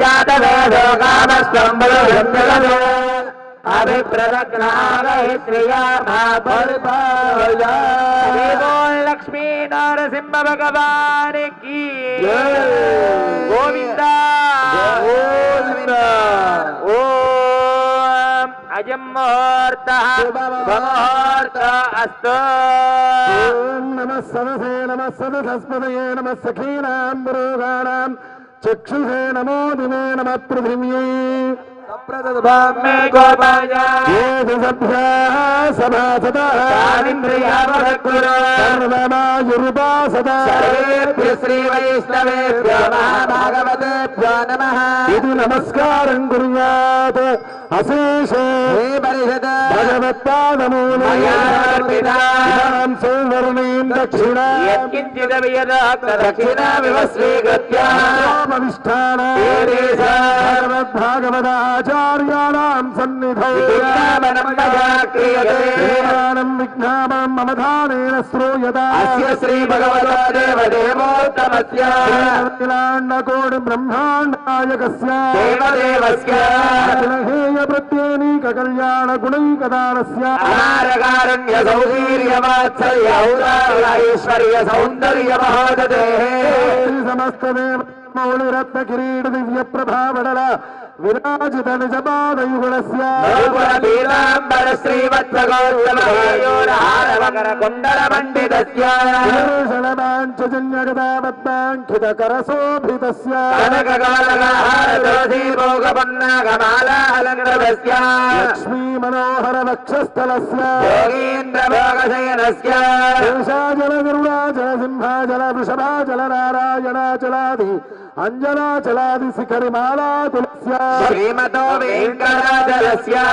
जातवेदो कामस्वम्बुरुषन्दगतो अभिप्रदग्नारहित्रिया महापरिपाया बोल लक्ष्मी नरसिंह भगवान की गोविंदा गोविंदा ओम अजम मुहूर्तः मुहूर्तः अस्तु ओम नमः सरसे नमः सदस्पतये नमः सखीनां पुरोगाणां चक्षुषे नमो दिवे नमः पृथिव्यै श्री वैष्णवेभ्यो महाभागवतेभ्यो नमः इति नमस्कारं कुर्यात् अशेषे भगवत्पादमूलं सौवर्णीं दक्षिणा दक्षिणामिव स्वीकृत्य भगवदाचार्याणां सन्निधौ विज्ञानं ममधानेन श्रूयता अस्य श्री भगवतो देवदेवोत्तमस्य अखिलाण्डकोटि ब्रह्माण्डनायकस्य देवदेवस्य अखिलहेय प्रत्येनीक कल्याण गुणैकदानस्य अनारकारुण्य सौवीर्यवात्सल्य औदार्य सौन्दर्य महोदतेः समस्तदेव मौलिरत्न किरीट दिव्य प्रभावडल विराजित निजपादयुगुणस्य पीताम्बर श्रीवत्सगौतमयोरहारवकर कुण्डलमण्डितस्य शलमाञ्चजन्यगदापद्माङ्कितकरशोभितस्य कनकगोलकहारदोषीभोगपन्नागमालालङ्कृतस्य लक्ष्मी मनोहर वक्षस्थलस्य योगीन्द्रभोगशयनस्य शेषाजलगरुडाचल सिंहाचल वृषभाचल नारायणाचलादि अंजनाचलादि शिखरिमाला तुलस्य श्रीमतो वेङ्कटाचलस्य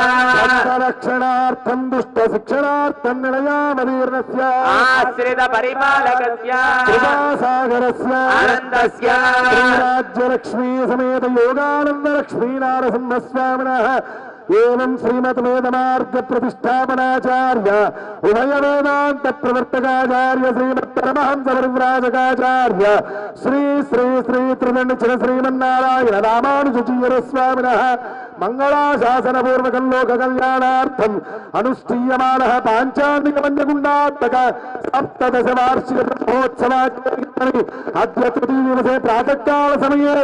रक्षणार्थं दुष्ट शिक्षणार्थं निलयामदीर्णस्य आश्रित परिपालकस्य कृपासागरस्य आनन्दस्य राज्यलक्ष्मी समेत योगानंद लक्ष्मी नारसिंह स्वामिनः एवं श्रीमद वेदमार्ग प्रतिष्ठापनाचार्य उभय वेदांत प्रवर्तकाचार्य श्रीमद परमहंस परिव्राजकाचार्य श्री श्री श्री त्रिदंड श्रीमन्नारायण रामानुजजीयर स्वामिनः मंगलाशासन पूर्वकं लोक कल्याणार्थम अनुष्ठीयमानः पांचान्निक मन्यगुण्डात्मक सप्तदश वार्षिक महोत्सवाचरणि अद्य तृतीय दिवसे प्रातःकाल समये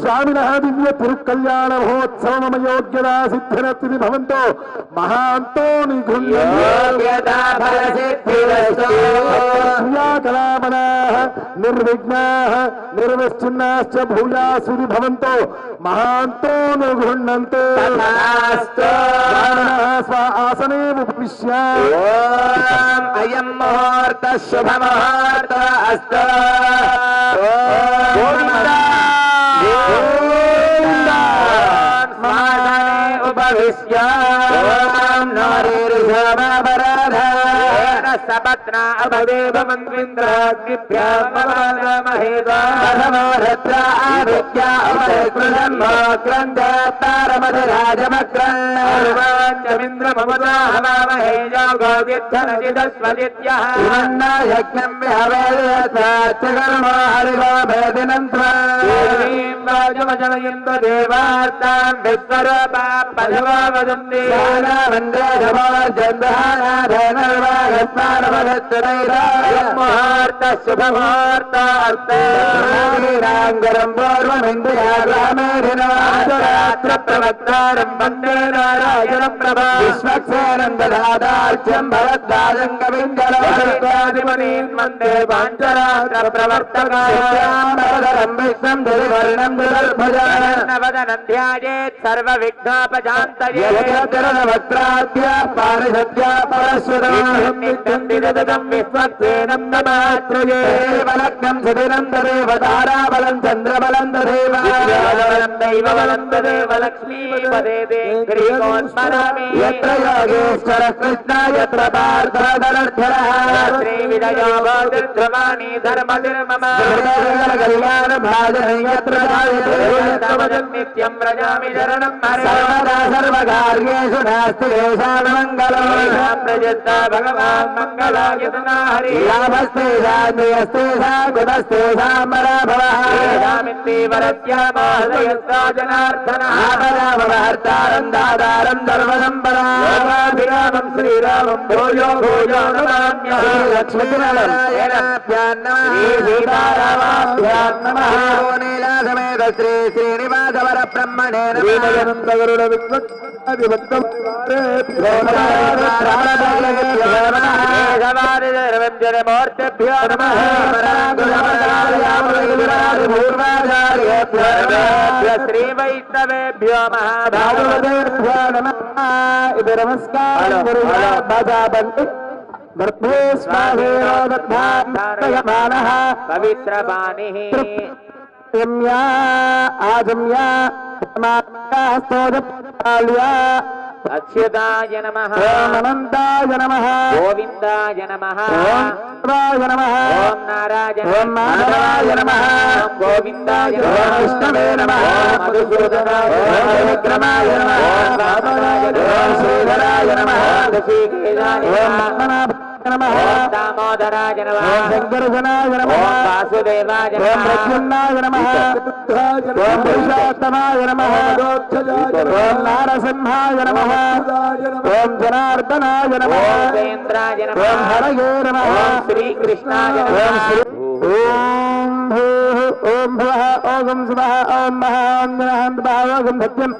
स्वामिनः दिव्य तिरुकल्याण महोत्सव योग्यता सिद्धिरस्ति भवन्तो महान्तो निगृह्यकलामनाः निर्विघ्नाः निर्वश्चिन्नाश्च भूयासुरि भवन्तो महान्तो निगृह्णन्तो स्व आसने उपविश्य अयं मुहूर्तः शुभ मुहूर्तः अस्तु सपत्ना अभदेव मन्विन्द्राग्निभ्यामहेद्वारत्रा आविद्या अवक्रन्दमग्रन्थारमधराजमग्रन्नर्वाञ्चमिन्द्र ममता हवामहे योगोदित्यनजिदस्वदित्यः यज्ञं विहवेदयथाच्चकर्मा हरिवो भेदिनन्त्रीं राजमजनयन्त देवार्तां विश्वरूपा पशवा वदन्ति वन्दे मुहूर्तः शुभ मुहूर्तार्थाङ्गरं पूर्वमिन्द्रियाग्रामेधिनात्र प्रवक्तारं वन्दे नारायणं प्रभा विश्वक्सेनं ददादार्च्यं भरद्वाजं कविञ्जलादिमनीं वन्दे पाञ्चरात्र प्रवर्तकां विष्णं दुर्वर्णं दुर्भुजनवदनं ध्यायेत् सर्वविघ्नोपशान्तये वक्त्राद्य पारिषद्य परश्वतम् नित्यं विश्वक्सेनं नमात्रये देवलग्नं सुदिनं तदेव ताराबलं चन्द्रबलं तदेव दैवबलं तदेव लक्ष्मीपदे श्रीकोन्मनामि यत्र योगेश्वरः कृष्ण यत्र पार्थधनुर्धरः श्रीविजयो भोजध्रुवाणि धर्मतिर्मम कल्याणभाजनं यत्र जायते नित्यं व्रजामि शरणं सर्वदा सर्वकार्येषु नास्ति तेषां मङ्गलं प्रजता भगवान् मङ्गलायतना हरि लाभस्ते शान्तिस्ते शान्तिस्ते साम्बरा भवः भक्तिवरस्यामाहृदयस्ता जनार्दनः रामरामहर्तारं दातारं सर्वसम्पदाभिरामं श्रीरामं भूयो भूयो नमाम्यहं लक्ष्मीनारायणाभ्यां नमः श्रीसीतारामाभ्यां नमः नीलासमेत श्री श्रीनिवासवर ब्रह्मणे नमः मूर्तिभ्यो नमः श्री वैष्णवेभ्यो महाभागवतेभ्यो नमः नमस्कार पवित्रवाणी अच्युताय नमः अनंताय नमः गोविंदाय नमः ओम नमः ओम नारायण ओम माधवाय नमः ओम गोविंदाय ओम नमः विष्णवे नमः ओम मधुसूदनाय ओम विक्रमाय नमः ओम वामनाय ओम श्रीधराय नमः ओम ऋषिकेशाय ओम नमः पद्मनाभाय नमः ओम दामोदराय नमः ओम शंकरजनाय नमः ओम वासुदेवाय ओम नमः प्रद्युम्नाय नमः ओम पुरुषोत्तमाय नमः ओम नारसिंहाय नमः ओम जनार्दनाय नमः ओम देन्द्राय ओम नमः हरये नमः ओम श्रीकृष्णाय ओम नमः श्री ओम भूः ओम भुवः ओम सुवः ओम महः ओम जनः ओम सत्यम्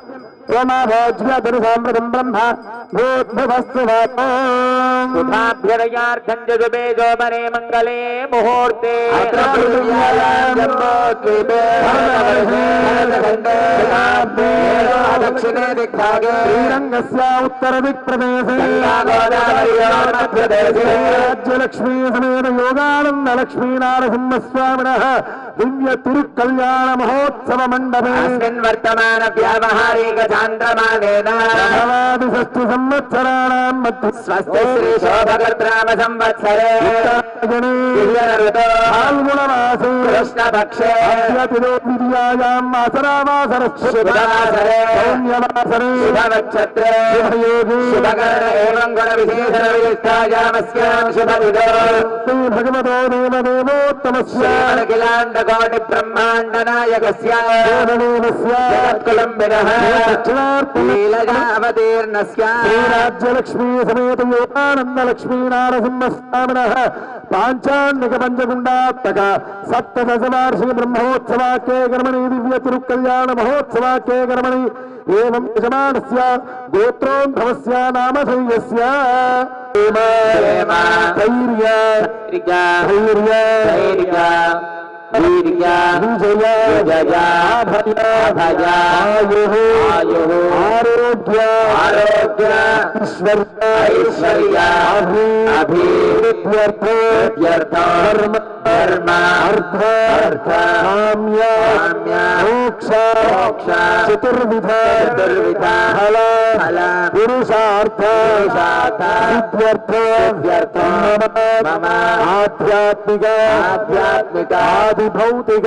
ओमाभोज्यदनुसाम्प्रतं ब्रह्म भूद्भुवस्तु ओम शुभाभ्यदयार्थं जजुबेजो मने मङ्गले मुहूर्ते दक्षिणे दिग्भागे श्रीरङ्गस्य उत्तरदिक्प्रदेशे राज्यलक्ष्मी समेत योगानन्द लक्ष्मीनारसिंहस्वामिनः दिव्य तिरुकल्याण महोत्सव मण्डपे अस्मिन् वर्तमान व्यावहारिक चान्द्रमानेन नवादिषष्टि संवत्सराणां मध्ये स्वस्ति श्री शोभकर्त्राम संवत्सरे फाल्गुणमासे कृष्णपक्षे द्वितीयायाम् आसरावासरस्य शुभवासरे सौम्यवासरे शुभनक्षत्रे शुभयोगे शुभकरण एवं गुणविशेषणविशिष्टायामस्यां शुभविदो श्री भगवतो देवदेवोत्तमस्य श्रीमदखिलाण्डकोटि ब्रह्माण्ड नायकस्य देवदेवस्य जगत्कुलम्बिनः लीलयावतीर्णस्य श्रीराज्यलक्ष्मी समेत योगानंद लक्ष्मी नारसिंहस्वामिनः पांचान्निक पंचगुंडात्मक सप्तदश वार्षिक ब्रह्मोत्सवाख्ये कर्मणि दिव्य तिरुकल्याण महोत्सवाख्ये कर्मणि एवं यजमानस्य गोत्रोद्भवस्य नामधेयस्य धैर्य वीर्य विजय भय आयुः आरोग्य ऐश्वर्य अभीत्यर्थ धर्म अर्थ काम्य मोक्ष चतुर्विध फल पुरुषार्थ सिद्ध्यर्थ मम आध्यात्मिक आदिभौतिक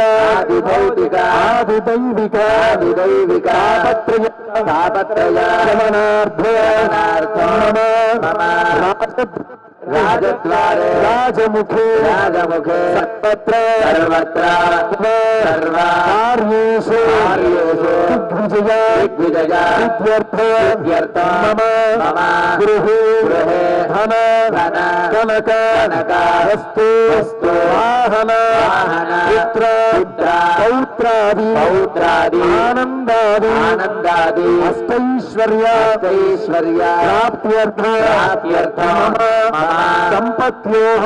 आदिदैविक तापत्रय शमनार्थ मम राजद्वारे राजमुखे सर्वत्र कार्येषु दिग्विजय सिद्ध्यर्थ मम गृहे धन कनक वस्तु वाहन पुत्र पौत्रादि आनन्दादि अष्टैश्वर्य प्राप्त्यर्थ संपत्त्योः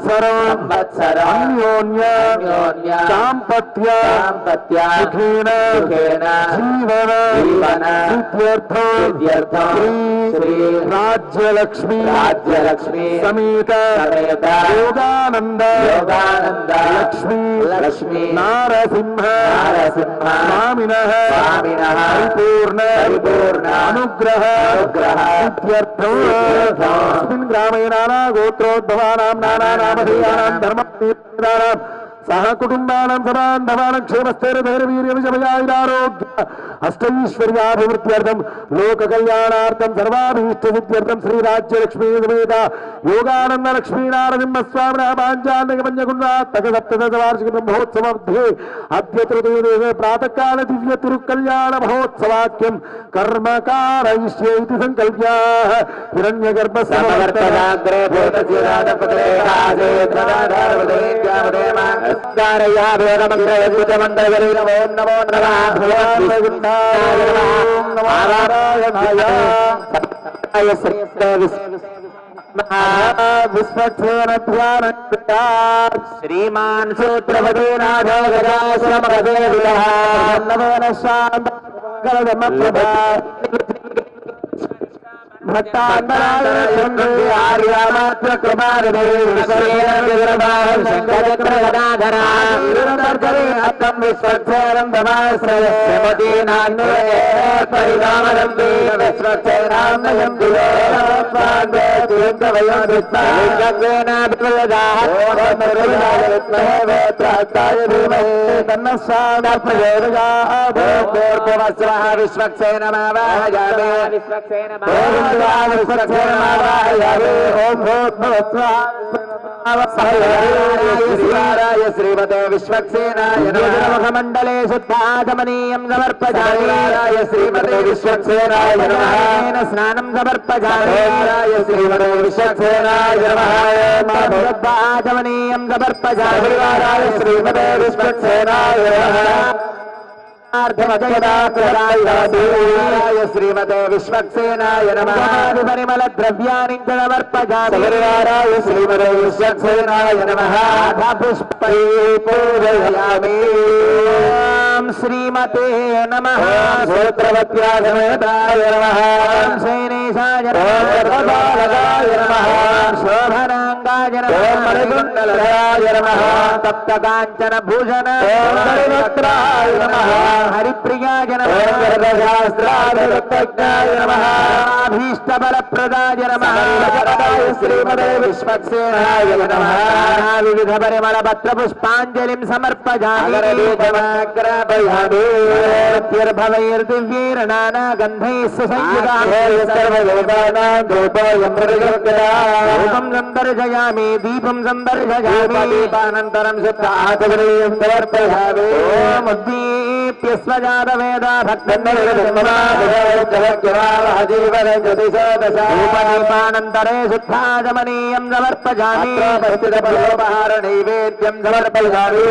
संवत्सर अन्योन्य दाम्पत्य सुखेन जीवन सिद्ध्यर्थ श्री राज्यलक्ष्मी समेत योगानंद लक्ष्मी नारसिंह स्वामिनः परिपूर्ण अनुग्रह सिद्ध्यर्थो ग्रामे नाना गोत्रोद्भवानां नाना नामधेयानां धर्मतीर्थानां సహ కుటుంబానం సదాంధవానం క్షేమస్థైర్యధైర్యవీర్యవిజయారోగ్య అష్టైశ్వర్యాభివృద్ధ్యర్థం లోక కళ్యాణార్థం సర్వాభీష్ట సిద్ధ్యర్థం శ్రీరాజ్యలక్ష్మీ సమేత యోగానంద లక్ష్మీనారసింహస్వామిన పాంచాన్యకపంచగుణాత్మక సప్తదశ వార్షిక బ్రహ్మోత్సవే అద్య తృతీయ ప్రాతకాల దివ్య తిరుకల్యాణ మహోత్సవాక్యం కర్మకారయిష్యే ఇతి సంకల్ప్య హిరణ్యగర్భ సమవర్తనాగ్రే భూతశిరాదపదే కాజే తదాధారవదేవ్యావదేమ ధారయా వేదమంత్రయజుతమంత్రగరి నమో నమో నమః భగవాన్ నారాయణాయ శ్రీమాన్ సూత్రవదీనాథో గజాశ్రమదేవిలః నమోన శాంత ఆర్యామాత్ర కుమారదే అత్తం విశ్వక్షేరం పరిణామరంభే విశ్వక్షేరాన్నయం శ్రీమతే విశ్వక్సేనాయ మండలే శుద్ధాగమనీయం సమర్పజామి శ్రీమతే విశ్వక్సేనాయ స్నానం సమర్పజామి శ్రీమతే విశ్వక్సేనాయ శుద్ధాగమనీయం సమర్పజామి శ్రీమతే విశ్వక్సేనాయ శ్రీమతే విశ్వక్సేనాయ నమః పరిమళ ద్రవ్యాన్ని సమర్పజామి శ్రీమతే విశ్వక్సేనాయ నమః పుష్పై పూజయామి శ్రీమతే నమః సూత్రవత్యాయ నమః శైనేశాయ నమః శోభనాంగాయ నమః తప్తకాంచన భూషణ నమః హరిప్రియాయ నమః అభీష్టబలప్రదాయ నమః శ్రీమతే విశ్వక్సేనాయ నమః వివిధ పరిమళ పత్ర పుష్పాంజలిం సమర్పజామి దివ్యైర్నానా గంధైః సంయుక్తం సందర్శయామి దీపం సందర్శయామి దీపానంతరం శుద్ధాచమనీయం సమర్పయామి ఉద్దీప్యస్వజాత వేద భక్తీపానంతరే శుద్ధాచమనీయం సమర్పయామి నైవేద్యం సమర్పయామి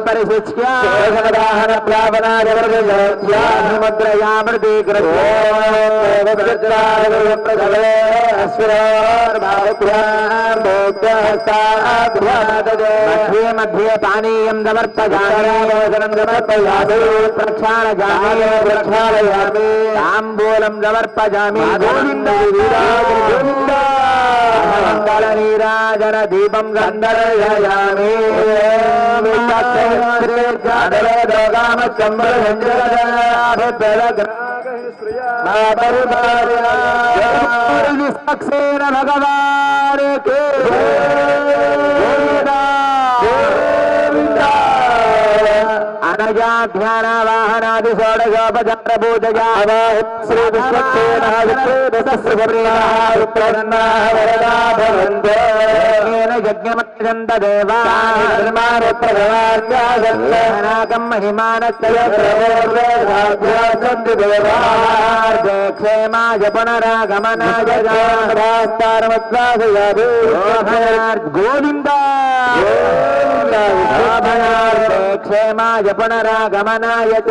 పరిశుచ్యాహన मध्ये मध्ये पानीयं समर्पयामि प्रक्षालयामि ताम्बूलं समर्पयामि मंगलनीराजन दीपं गन्धर्वयामि विश्वक्सेन भगवान के अनजा ध्यान वाहनादि षोडशोपचार पूजया श्री यज्ञमत्यन्त देवानाकं महिमानस्य क्षेमाय पुनरागमनाय गोविन्द क्षेमाय पुनरागमनाय च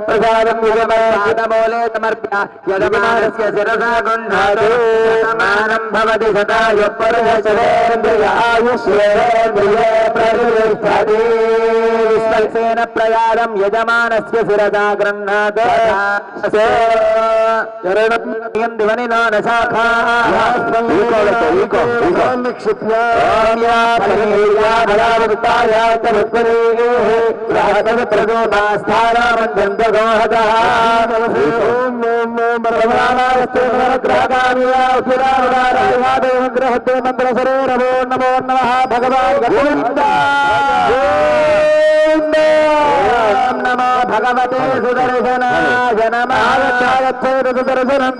प्रसादं पादमूले समर्प्य यजमानस्य शिरसा गृह्णातु शतमानं भवति शताय पुरुषशतेन्द्रिय आयुष्येन्द्रिये प्रतिष्ठति కల్పేన ప్రయాదం యజమానస్య శిరదా గృహ్ణాత దివనినా నశాఖా గ్రహతే మంత్ర సరోరవో నమో నమః భగవాన్ నమో భగవతే సుదర్శనాయ నమః సుదర్శనం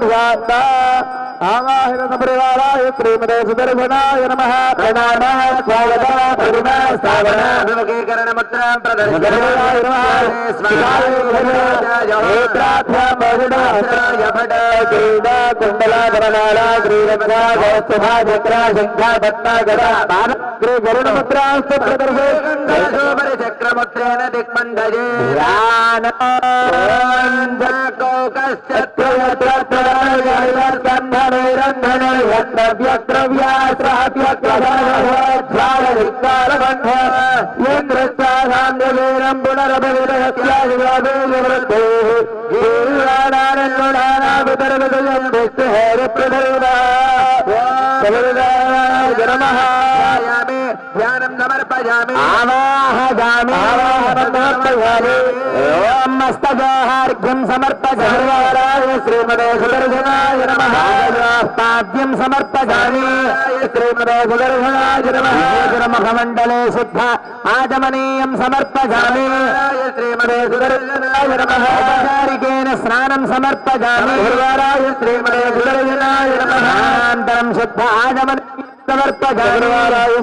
ఆవాహిత పరివారాయ శ్రీమతే సుదర్శనాయ నమః ప్రణామః స్వాగత ప్రతిమా స్థాపన విముఖీకరణ ముద్రాం ప్రదర్శనాయ నమః స్వాహాయ ఏత్రాభ్యాం బహుడాస్త్రాయ భట క్రీడా కుండలాభరణాల శ్రీరక్షా గౌస్తుభా చక్ర శంఖ పద్మ గదా శ్రీ గరుడ ముద్రాస్తు ప్రదర్శన చక్రముద్రేణ దిక్మండజే ధ్యానం సమర్పయామి ఆవాహయామి ఓం మస్తకార్ఘ్యం సమర్పయామి శ్రీమతే సుదర్శనాయ నమః పాద్యం సమర్పయామి శ్రీమతే సుదర్శనాయ నమః ముఖమండలే శుద్ధ ఆచమనీయం సమర్పయామి శ్రీమతే సుదర్శనాయ నమః ఔపచారికేన స్నానం సమర్పయామి శ్రీమతే సుదర్శనాయ నమః అనంతరం శుద్ధ ఆచమనీయం సమర్పయామి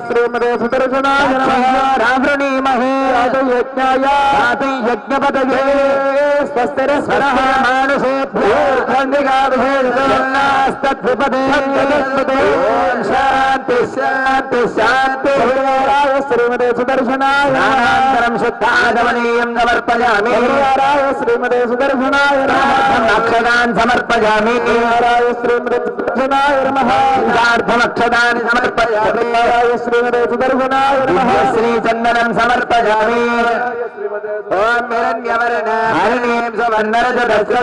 శ్రీమతే సుదర్శనాయ నమః రావృణీమహే యజ్ఞాయ యజ్ఞపదయే స్వస్తిరస్వరః మానుషేభ్యో ఖండికాభిషేకస్తద్విపదే ఓం శాంతి శాంతి శాంతి శ్రీమతే సుదర్శనాయ అనంతరం శుద్ధ ఆచమనీయం సమర్పయామి శ్రీమతే సుదర్శనాయ నమః అక్షదాన్ సమర్పయామి శ్రీమతే సుదర్శనాయ నమః అక్షదాని సమర్పయామి శ్రీమతే సుదర్శనాయ నమః శ్రీ చందనం సమర్పయామి ఓం హిరణ్యవర్ణ హరిణీం సువర్ణరజతస్య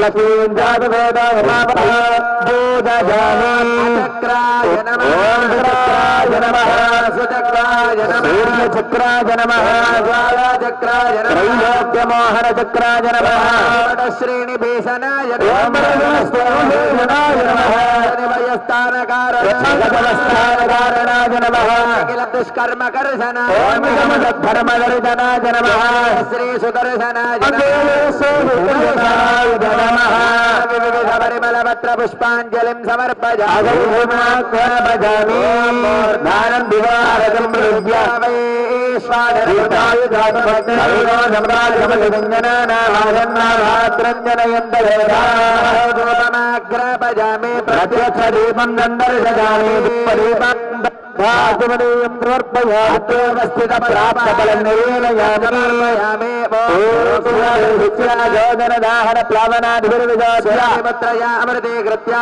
లక్ష్మీం జాతవేదామి చక్రాయ నమః ఓం చక్రాయ నమః సుచక్రాయ నమః సూర్యచక్రాయ నమః జ్వాలాచక్రాయ నమః త్రైలోక్యమోహన చక్రాయ నమః శ్రేణి భీషణాయ నమః స్థానకారణాయ నమః అఖిల దుష్కర్మ కర్షణాయ నమః శ్రీ సుదర్శనాయ నమః వివిధ పరిమళ పత్ర పుష్పాంజలిం సమర్పయామి దానం దివారకం ్రపజామి ప్రత్యక్ష దీపం దందర్శయామి రాజమనీయం సమర్పయామిస్థిత ప్రాప్తఫలనివేదయామి జోదన దాహన ప్లవనాదిర్విజోత్రయా అమృతే కృత్యా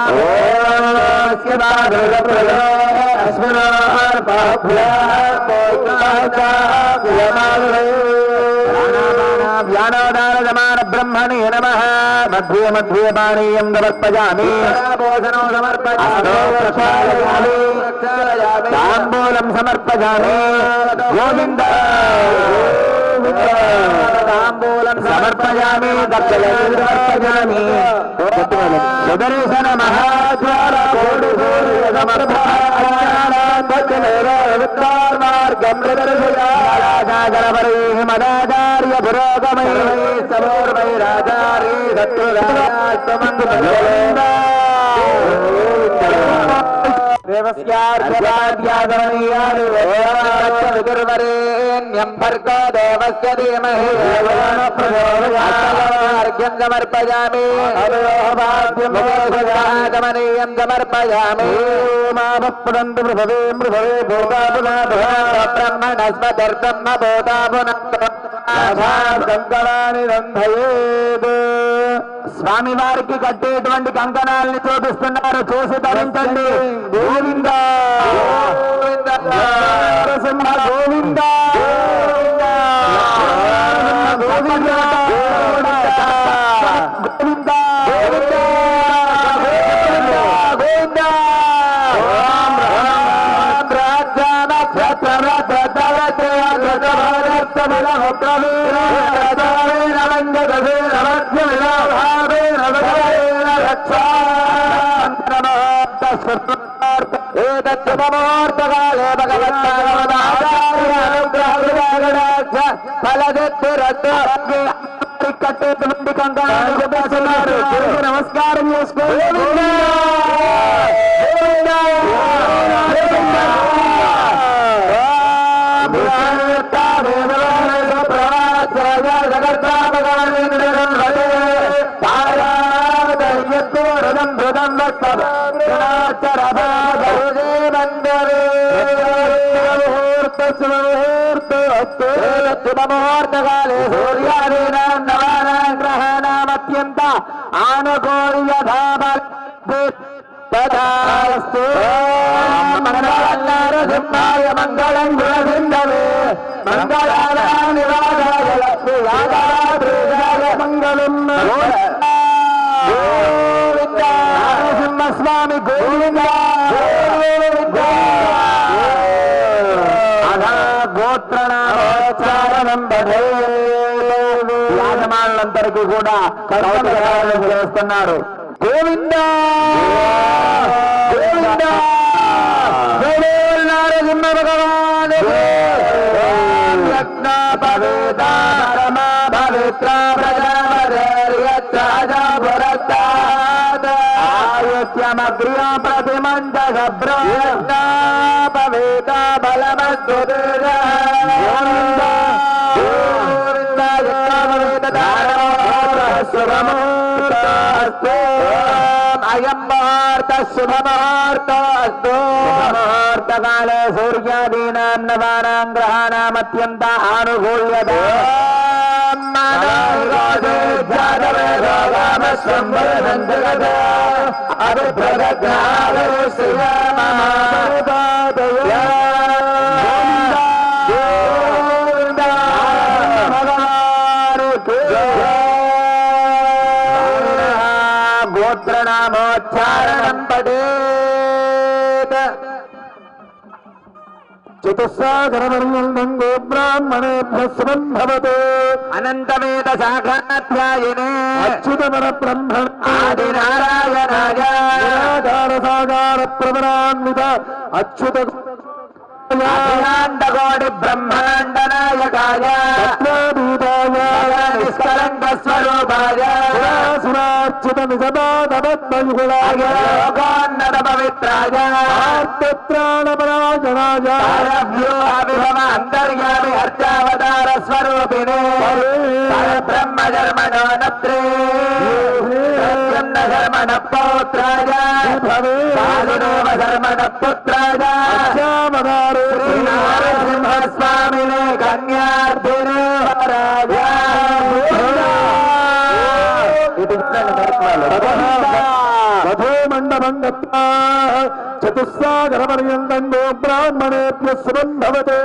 వ్యానోదాన బ్రహ్మణే నమః మధ్యే మధ్యే పానీయం సమర్పయామి భోజనం సమర్పయామి తాంబూలం సమర్పయామి గోవింద తాంబూలం సమర్పయామి సమర్పయామి సుదర్శన మహాజ్వాల కోడి మార్గం మదాచార్య పురోగమై సమోర్మై రాజారీ దేవస్యార్ఘ్యవరేణ్యం భర్గో దేవస్య ధీమహి అర్ఘ్యం సమర్పయామి ఆగమనీయం సమర్పయామి మాపదంతు మృభవే మృభవే బ్రహ్మణస్మధర్బ్రహ్మ కంకణాన్ని రంధయేద్. స్వామి వారికి కట్టేటువంటి కంకణాలని చూపిస్తున్నారు, చూసి ధరించండి. గోవింద గోవింద గోవింద ఏదత్తుమూర్తకాలే భగవత్పాదాచార్యానుగ్రహ ఫలదెత్తు రద్దు కట్టేట్టు నుండి కంకణాలు చెప్పేస్తున్నారు. నమస్కారం చేసుకోండి. శుభముహూర్తకాలే సూర్యాదీనాం నవానాం గ్రహాణామత్యంత ఆనుకూల్యధాస్తు మంగళాయ మంగళం గుణసింధవే మంగళానివాసాయ లక్ష్మీయాదాయ మంగళం నరసింహస్వామి గోవింద గోత్రణోచ్చారణం బధే యాజమానులందరికీ కూడా కౌతుకాలను చేస్తున్నారు. గోవింద గోవింద నరసింహ భగవాన్ యజ్ఞ పవిత్ర పవిత్ర ఆయుష్యమగ్రియ ప్రతిమంత శబ్ర పవిత బలమస్తు అయం ముహూర్త శుభముహూర్తస్తు. ముహూర్తకాలే సూర్యాదీనాం నవానాం గ్రహాణామత్యంత ఆనుకూల్యత గోత్రనామోచ్చారణం పఠేత్. చతుస్సాగరవర్ణం గో బ్రాహ్మణేభ్యః శుభం భవతు. అనంతవేద శాఖాధ్యాయినే అచ్యుతపర బ్రహ్మ ఆదినారాయణాయ నిరాకార సాకార ప్రవరాన్విత అచ్యుత అఖిలాండకోటి బ్రహ్మాండ నాయకాయ నిష్కలంక స్వరూపాయ సురాచ్యుత నిజమానవద్మయుగుణాయ లోకాన్నత పవిత్రాయ ఆర్తత్రాణపరాజనాయ వ్యూహవిభవ అంతర్యామి అర్చావతార స్వరూపిణే బ్రహ్మ జన్మనో నత్రే ధర్మణ పౌత్రాయ సాధుదేవ ధర్మణ పుత్రాయ శ్రీనరసింహస్వామినే కన్యార్థినే రాజా మండపం చతుస్సాగరపర్యంతం గో బ్రాహ్మణేభ్యః శుభం భవతు.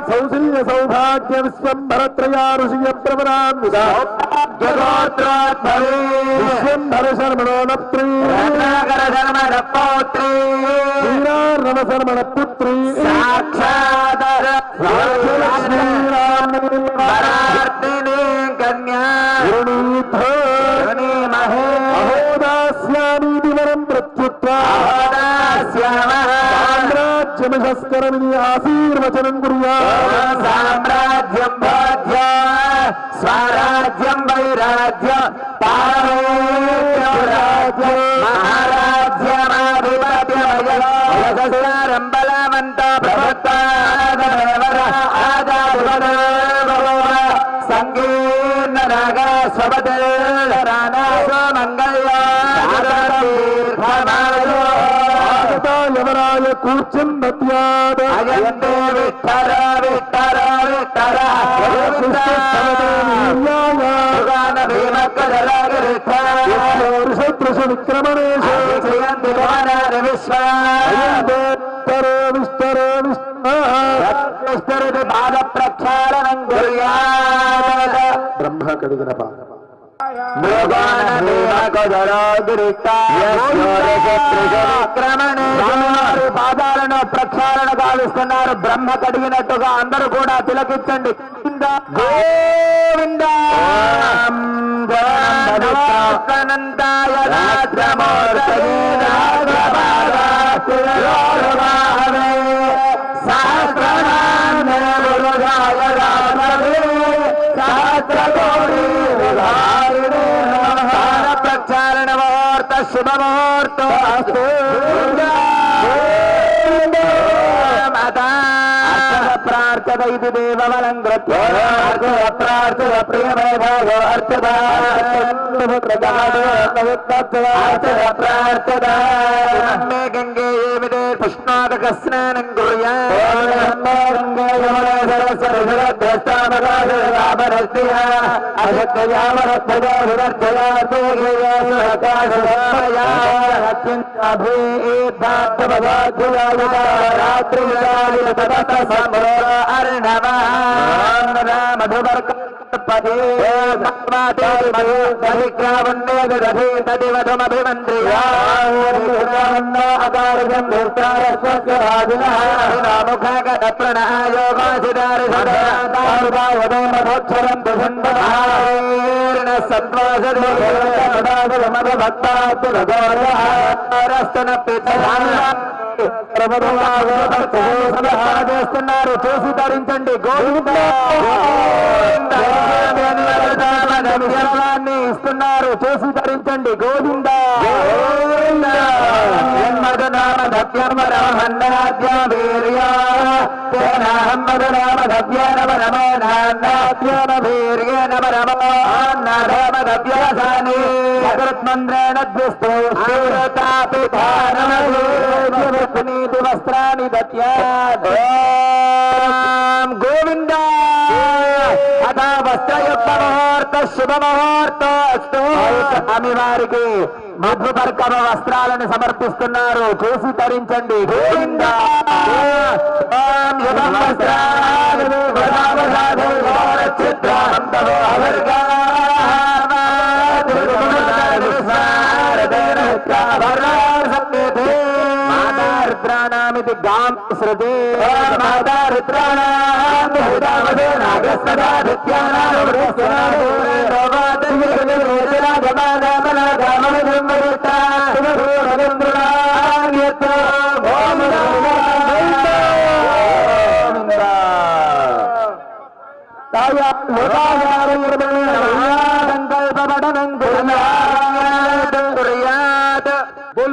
సౌశల్య సౌభాగ్య విశ్వంభరత్రయారుషియ ప్రవరాన్విత విశ్వంభర శర్మణో నప్త్రీ శ్రీరామ శర్మణ పుత్రీ కన్యా అహోదాస్యామీతి వరం ప్రత్యుత్రాజ్యమశస్కరమిని ఆశీర్వచనం కుర్యా. సామ్రాజ్యం భాగ్య స్వరాజ్యం వైరాజ్య పారవేజ్యం మహారాజ్యమాధిపత్యం బలవంత సంగీర్ణ నాగ స్వభదరాయ కూర్చుంద్యాద శత్రుషు విక్రమణేశ విస్తరో విస్తరో విస్తరతి పాద ప్రక్షాళనం బ్రహ్మ కడిగిన పాద పాదాలను ప్రక్షాళన గావిస్తున్నారు. బ్రహ్మ కడిగినట్టుగా అందరూ కూడా తిలకించండి. గోవింద ప్రక్షాళన ముహూర్త శుభముహూర్త ప్రార్థన ఇది దేవబలం ప్రార్థన ప్రియమే భాగో అర్థ ప్రార్థన మే గంగే ఏమిదే పుష్పాదక స్నానం మధువర్క చేస్తున్నారు. చూసి ధరించండి. గోవిందాన్ని ఇస్తున్నారు. చూసి ధరించండి. గోవింద వస్త్రాన్ని గోవింద అథ వస్త్రయుక్త ముహూర్త శుభముహూర్త స్వామి వారికి మధుపర్కమ వస్త్రాలను సమర్పిస్తున్నారు. చూసి ధరించండి. గోవింద రుద్రాణామితి గాం శృతి మాతా రుద్రాణాం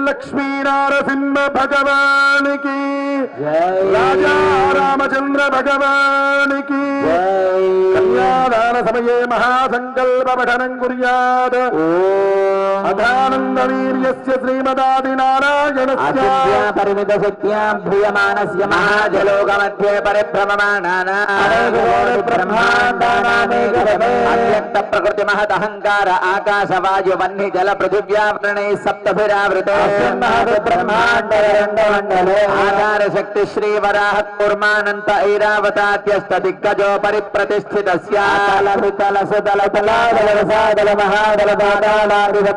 లక్ష్మీ నారసింహ భగవానికి రాజా రామచంద్ర భగవానికి కన్యాదాన సమయే మహాసంకల్ప పఠనం కుర్యాత్. అథానంద వీర్యస్య శ్రీమదాది నారాయణస్య పరిమిత శక్త్యాం భూయమానస్య మహాజలోక మధ్యే పరిభ్రమమాణానావ్యక్త ప్రకృతి మహదహంకార ఆకాశ వాయు వన్య జల పృథివ్యావరణై సప్తభిరావృత బ్రహ్మాండమండలే ఆధార శక్తి శ్రీ వరాహ కూర్మానంత ఐరావతాత్యస్త దిగ్గజో పరిప్రతిష్ఠిత వితల సుతల తలాదల మహాదల దానాలోక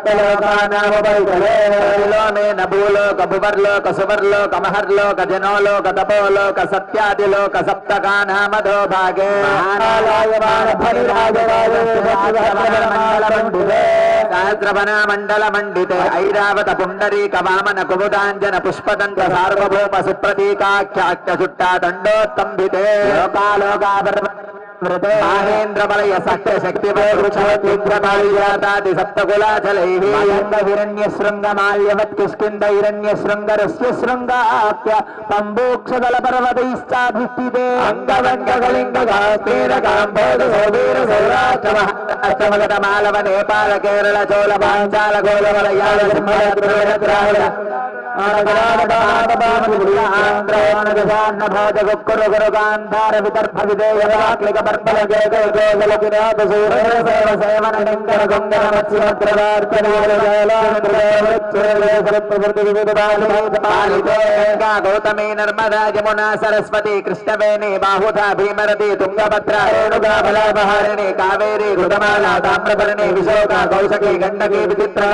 భూలోక భువర్లోక సువర్లోక మహర్లోక జనోలోక తపోలోక సత్యాదిలోక సప్తకానామధో భాగే సహస్రవన మండల మండితే ఐరావత పుండరీక వామన కుముదాంజన పుష్పదంత సార్వభౌమ సుప్రతీకాఖ్యాఖ్య చుట్టా దండోత్తంభితే మహేంద్రమలయ సఖ్య శక్తి వృక్షవతీంద్రమాలిజాతాది సప్తకులాచలైః హిరణ్య శృంగ మాల్యవత్ కిష్కింద హిరణ్య శృంగరస్య శృంగాఖ్య పంబోక్షదల పర్వతైశ్చాభిష్టితే అంగవంగలింగ కాంబోధ సౌవీర సౌరాష్ట్రమగత మాలవ నేపాల కేరళ చోళ పాంచాల గోళవలయాల సింహళ ద్రవిడ ద్రావిడ ఆంధ్ర భోజ గురు గాంధార విదర్భ విదేయ गौतमी नर्मदा यमुना सरस्वती कृष्णवेणी बाहुधा भीमरती तुंगभद्रा रेणुका बलाबहारिणी कावेरी घृतमाला ताम्रपर्णी विशोका कौशकी गण्डकी विचित्रा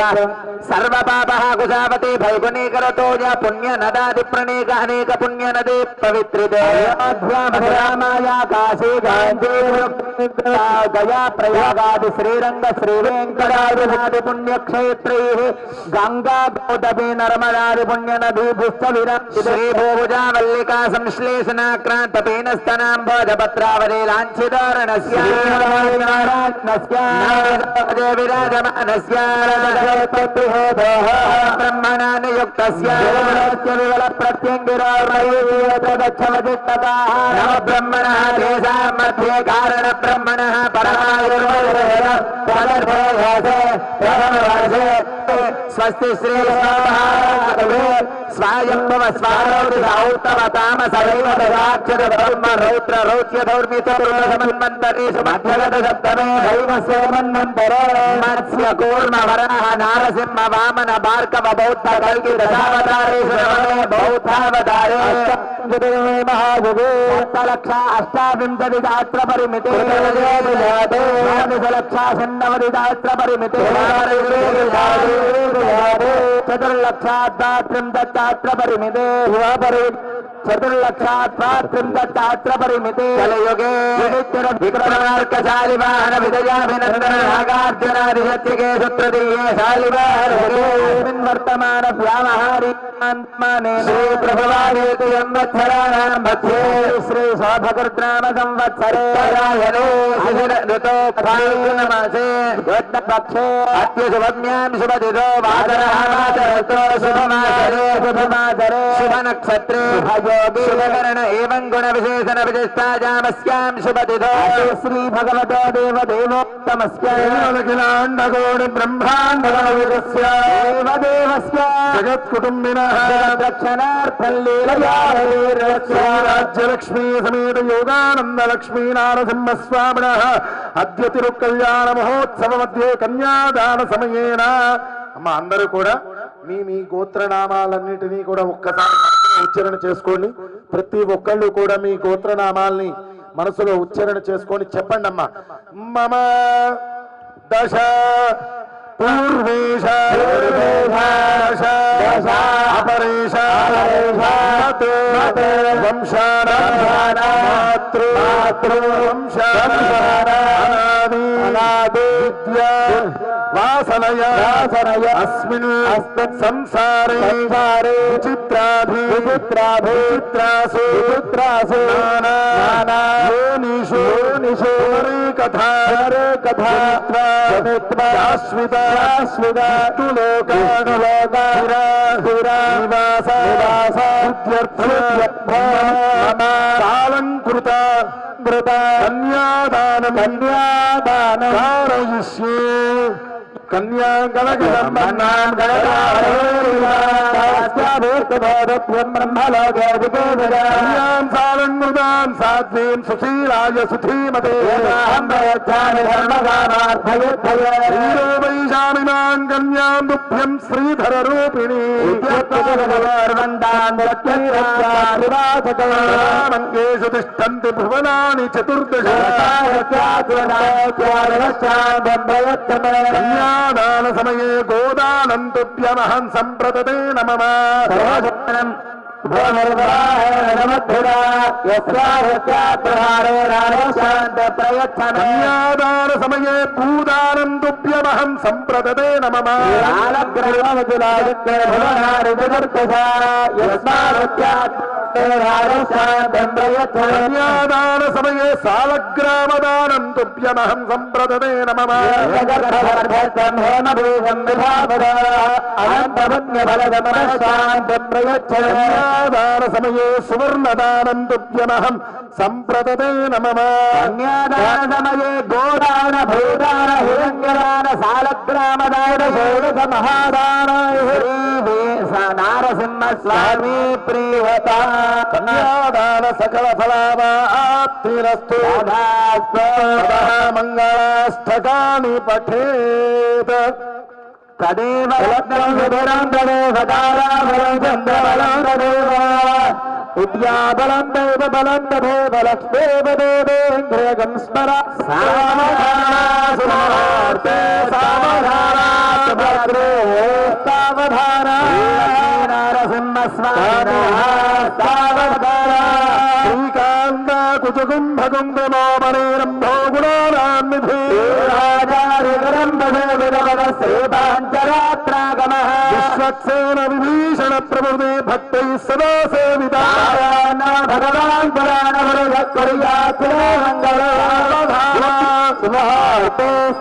सर्वपापः कुशावती फल्गुनी करतो या पुण्य नदादि प्रणीक अनेक पुण्य नदी पवित्रिते रामाया काशी गांधी गया प्रयागादि श्रीरंग श्रीवेंकटादि पुण्यक्षेत्रैः गंगा गौतमी नर्मदादि पुण्य नदी श्री भूभुजा मल्लिका संश्लेषणाक्रांत पीनस्तनांबोज पत्रावली लांछितोरणस्य विराजमानस्य ब्रह्मणा नियुक्तस्य विवल प्रत्यङ्गिरोदक्षमदिष्टताः नव ब्रह्मणः तेषां मध्ये कारण ब्रह्मणः परमायुर्वर्षे स्वस्ति श्री स्वायंभव स्वारोतम सदैव ददाक्षर धर्म रौद्र रौच्य धौर्मितोर्मन्वन्तरेषु मध्यगत सप्तमे दैवस्य मन्वन्तरे मत्स्य कूर्म वराह नारसिंह वामन भार्गव बौद्ध कल्कि दशावतारेषु नवमे बौद्धावतारे महायुगे सप्तलक्षा अष्टाविंशतिसहस्र परिमिते द्वादशलक्षा षण्णवतिसहस्र परिमिते चतुर्लक्षाद्वात्रिंशत्सहस्र परिमिते चतुर्लक्षाद्वात्रिंशत्सहस्र परिमिते कलयुगे विक्रमार्कशालिवाहन विजयाभिनन्दन नागार्जुनादिशक्तिके सुत्रदीये शालिवाहन वर्तमान व्यामहारीमाने श्री प्रभवानेतु संवत्सराणां मध्ये श्री शोभकृत्नाम संवत्सरे रायणे ऋतो फाल्गुनमासे युद्धपक्षे अत्युशुभम्यां शुभदितो वासरः वासरतो शुभमासरे शुभमासरे शुभनक्षत्रे शुभयोगे शुभकर्ण एवं गुणविशेषण विशिष्टाजामस्यां शुभदितो श्री भगवतो देवदेवोत्तमस्याखिलाण्डकोटि ब्रह्माण्डस्य देवदेवस्य जगत्कुटुम्बिनः दक्षिणार्थं लीलया राज्यलक्ष्मी समेत योगानंद लक्ष्मी नारसिंहस्वामिनः अद्य तिरुकल्याण महोत्सव मध्ये कन्यादान समयेन అమ్మ అందరూ కూడా మీ గోత్రనామాలన్నిటినీ కూడా ఒక్కసారి ఉచ్చారణ చేసుకోండి. ప్రతి ఒక్కళ్ళు కూడా మీ గోత్రనామాల్ని మనసులో ఉచ్చారణ చేసుకొని చెప్పండి అమ్మా. మమ దశ పూర్వేశ అపరేష वासनय अस्मिन् संसारे विचित्रासु नाना योनिषु कथा शाश्वत कन्यादानं कारयिष्ये कन्या गणगणं ब्रह्मलोके सालङ्कृतां साध्वीं सुशीलाय सुधीमते वैशामिनां कन्यां तुभ्यं श्रीधररूपिणी मङ्गेषु तिष्ठन्ति भुवनानि चतुर्दश कन्यादान समये गोदानं तुभ्यमहं सम्प्रदते नमः कन्यादान समये भूदानं तुभ्यमहं सम्प्रदते नमः कन्यादान समये सालग्रामदानं तुभ्यमहं सम्प्रदते नमः कन्यादान కన్యాదాన సమయే సువర్ణదానం తుభ్యమహం సంప్రదతే నమః. కన్యాదాన సమయే గోదాన భూదాన హిరణ్యదాన సాలగ్రామదాన షోడశ మహాదాన నారసింహ స్వామి ప్రియత. కన్యాదాన సకల ఫలావాప్తిరస్తు మంగళాష్టకాని పఠేత్. తదేవ లగ్నం తదేవ తారాబలం చంద్రబలం తదేవ విద్యాబలం దేవ బలం తదేవ లక్ష్మీవ దేవేంద్రియగం స్మర. సావధానాసుమార్తే సావధానాసుభద్రే సావధాన నరసింహ స్వామి సావధాన. శ్రీకాంత కుజకుంభకుంభమోమనేరంభో గుణానాన్నిధి విశ్వక్సేన విభీషణ ప్రభుదే భక్తై సదా సేవిత. భగవాన్ పురాణ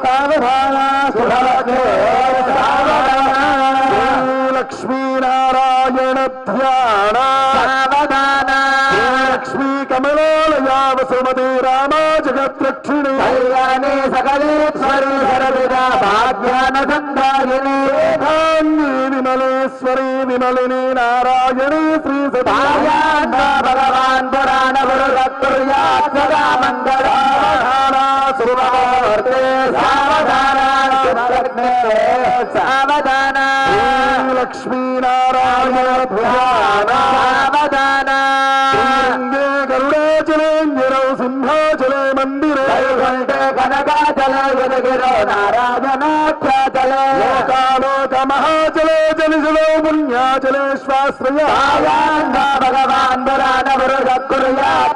సావధాన లక్ష్మీనారాయణ ధ్యాన సావధాన లక్ష్మీ కమలాలయా వసుమతి రామా జగద్రక్షిణి కళ్యాణే సకలేశ్వరి సరవిద భాగ్యాన సంధాయిని విమలేశ్వరి విమలిని నారాయణి శ్రీ సాయాన్న భగవాన్ పురాణ సదా మంగళ. సురవర్తే సావధాన సావధాన లక్ష్మీనారాయణ ధ్యాన సావధాన శ్రీరంగే గరుడాచలేంద్రౌ సింహాచలే మందిరే వైకుంఠే కనకాచల యదగిరో నారాయణాఖ్యాచలే లోకాలోక మహాచలే జనిజలో పుణ్యాచలే శ్వాశ్రయ సాయాన్న భగవాన్ పురాణ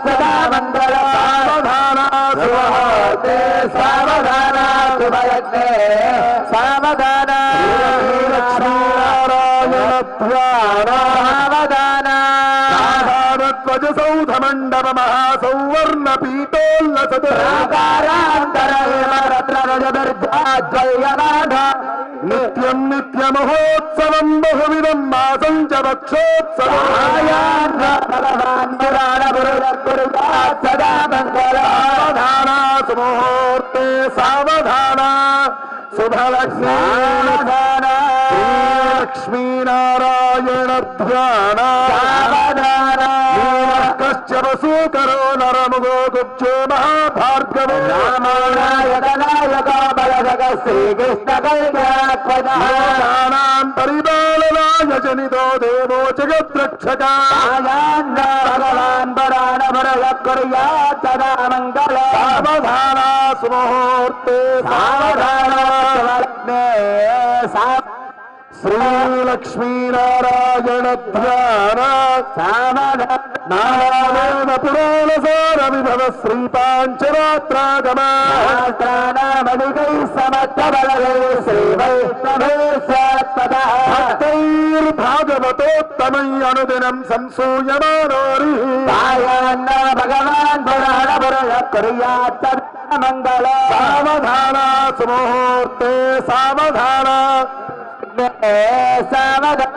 సదా మంగళ. సావధాన సుముహూర్తే సావధాన శుభయజ్ఞే సావధాన లక్ష్మీనారాయణ ధ్యాన సావధాన ధ్వజ సౌధ మండప మహాసౌవర్ణ పీఠోల్లసత ప్రాకారాంతర రత్నరజబిర్జాజ్వల్యనాథ నిత్యం నిత్యమహోత్సవం బహువిధం మాసం చ వక్షోత్సవం సాయాన్న భగవాన్ పురాణ సదా మంగళ. సావధాన సుముహూర్తే సావధాన శుభలక్ష్మీ లక్ష్మీనారాయణ ధ్యాన సావధాన కశ్చ వసూకరో నరముగో గుప్చో మహాభార్గవ రామానాయక నాయక బలగ శ్రీకృష్ణ కళ్యాణ లోకానాం పరిపాలనాయ జనితో దేవో జగద్రక్షక సాయాన్న భగవాన్ పురాణ సదా మంగళ. సావధాన సుముహూర్తే సావధాన శ్రీలక్ష్మీనారాయణ ధ్యాన సావధాన నారాయణ పురాణ సార విభవ శ్రీ పాంచరాత్రాగమ శాస్త్రానామధికై సమర్థ బలగై శ్రీ వైష్ణవేశ్వర భక్తైర్భాగవతోత్తమై అనుదినం సంసూయమానోరి సాయాన్న భగవాన్ పురాణ మంగళ. సావధాన సుముహూర్తే సావధాన సావధాన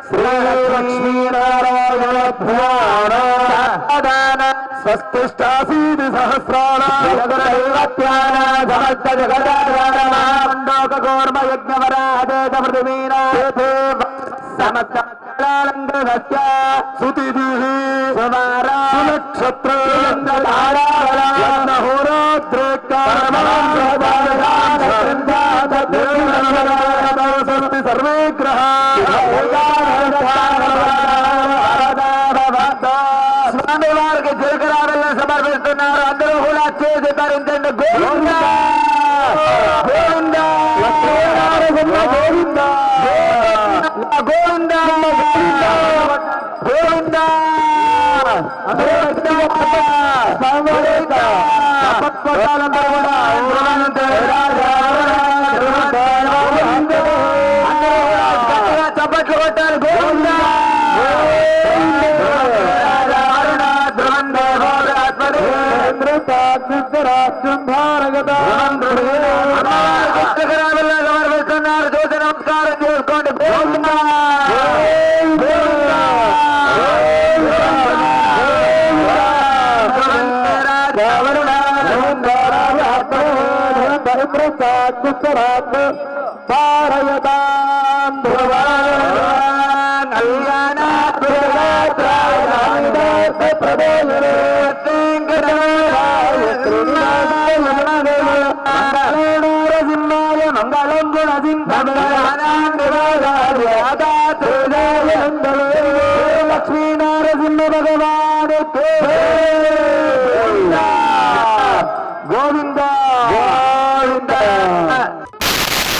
శ్రీలక్ష్మీనారాయణ ధ్యాన సావధాన స్వస్తిష్టాసీది సహస్రాణ జగదైవత్యాన సమస్త జగదాధారమాండోకూర్మ యజ్ఞవరాదేత పృథివీనాథే సమస్త లంఘనస్య సుతిభిః సుమారా సునక్షత్ర చంద్రతారావళ హోరాత్రే స్వస్తి సర్వే గ్రహ స్వామి వారికి జీలకర్ర సమర్పిస్తున్నారు. అందరూ కూడా చేసి ధరించండి. గోవిందా గోవిందా గోవిందా గోవిందా గోవిందా సపత్పటాలందరూ కూడా చప్పట్లు కొట్టారు. గోవిందా సమర్పిస్తున్నారు. చూసి నమస్కారం చేసుకోండి. గోవిందా గోవిందా ప్రసాద్భుతరాత్మ పారయతాం మంగళం లక్ష్మీనారసింహ భగవాన్